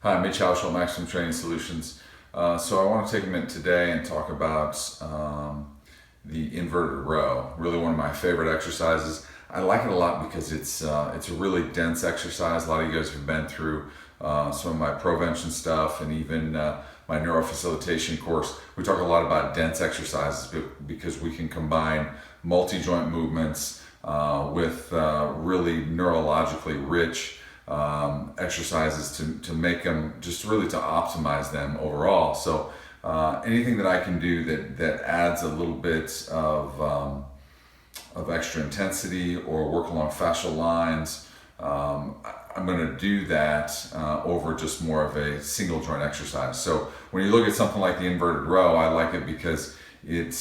Hi, Mitch Hauschildt, Maximum Training Solutions. So I want to take a minute today and talk about the inverted row. Really one of my favorite exercises. I like it a lot because it's a really dense exercise. A lot of you guys have been through some of my prevention stuff and even my neurofacilitation course. We talk a lot about dense exercises because we can combine multi-joint movements with really neurologically rich exercises to make them, just really to optimize them overall. So anything that I can do that adds a little bit of extra intensity or work along fascial lines, I'm going to do that over just more of a single joint exercise. So when you look at something like the inverted row, I like it because it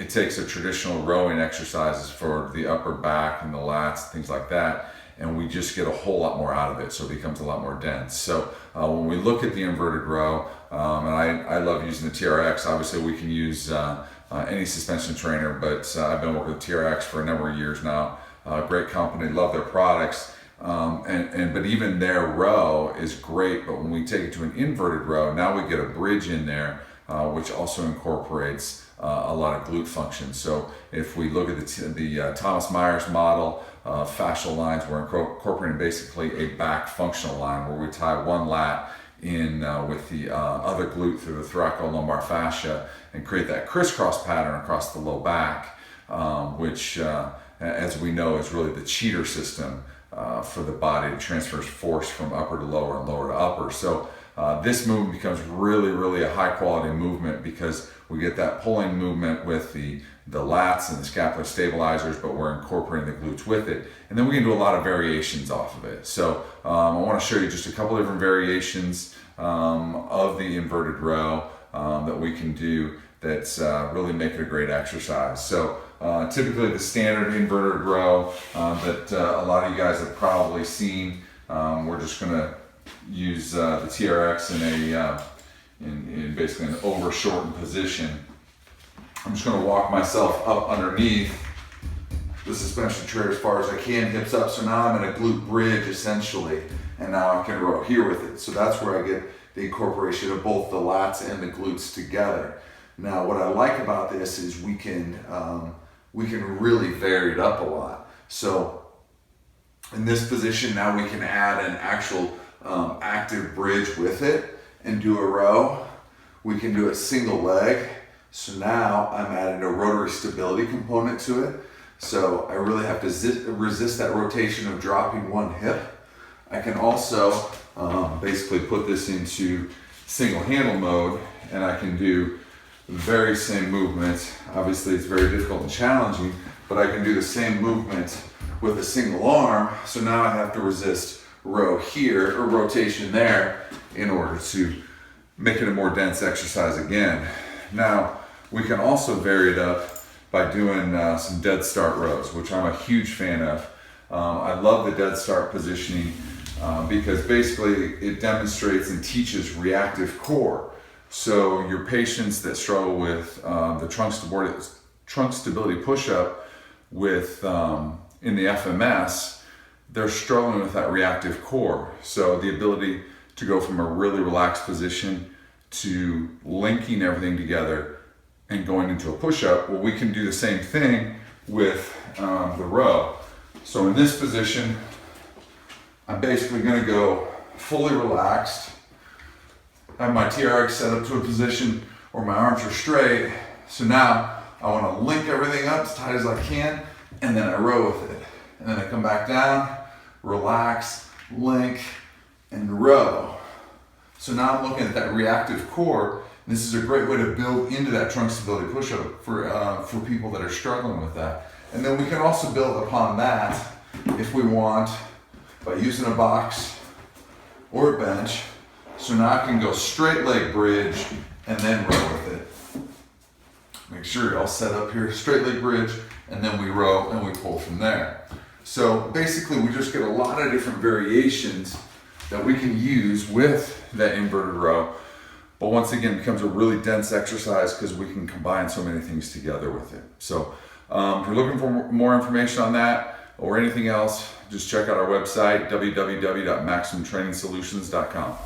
takes a traditional rowing exercises for the upper back and the lats, things like that, and we just get a whole lot more out of it, so it becomes a lot more dense. So when we look at the inverted row, and I love using the TRX. Obviously we can use any suspension trainer, but I've been working with TRX for a number of years now. Great company, love their products. But even their row is great, but when we take it to an inverted row, now we get a bridge in there, which also incorporates a lot of glute function. So if we look at the Thomas Myers model, fascial lines, we're incorporating basically a back functional line where we tie one lat in with the other glute through the thoracolumbar fascia and create that crisscross pattern across the low back, which as we know is really the cheater system for the body. It transfers force from upper to lower and lower to upper. So this movement becomes really a high quality movement because we get that pulling movement with the lats and the scapular stabilizers, but we're incorporating the glutes with it. And then we can do a lot of variations off of it. So I want to show you just a couple different variations of the inverted row that we can do that's really make it a great exercise. So typically the standard inverted row that a lot of you guys have probably seen, we're just going to use the TRX in basically an over shortened position. I'm just going to walk myself up underneath the suspension tray as far as I can, hips up. So now I'm in a glute bridge essentially, and now I can row here with it. So that's where I get the incorporation of both the lats and the glutes together. Now what I like about this is we can really vary it up a lot. So in this position now we can add an actual active bridge with it and do a row. We can do a single leg. So now I'm adding a rotary stability component to it. So I really have to resist that rotation of dropping one hip. I can also basically put this into single handle mode, and I can do the very same movement. Obviously it's very difficult and challenging, but I can do the same movement with a single arm. So now I have to resist row here or rotation there in order to make it a more dense exercise again. Now we can also vary it up by doing some dead start rows, which I'm a huge fan of. I love the dead start positioning because basically it demonstrates and teaches reactive core. So your patients that struggle with the trunk stability push-up with in the FMS, they're struggling with that reactive core. So the ability to go from a really relaxed position to linking everything together and going into a push-up, well, we can do the same thing with the row. So in this position, I'm basically gonna go fully relaxed. I have my TRX set up to a position where my arms are straight. So now I wanna link everything up as tight as I can, and then I row with it. And then I come back down, relax, link, and row. So now I'm looking at that reactive core. This is a great way to build into that trunk stability push-up for people that are struggling with that. And then we can also build upon that if we want by using a box or a bench. So now I can go straight leg bridge and then row with it. Make sure you're all set up here, straight leg bridge, and then we row and we pull from there. So basically we just get a lot of different variations that we can use with that inverted row. But once again, it becomes a really dense exercise because we can combine so many things together with it. So if you're looking for more information on that or anything else, just check out our website, www.maximumtrainingsolutions.com.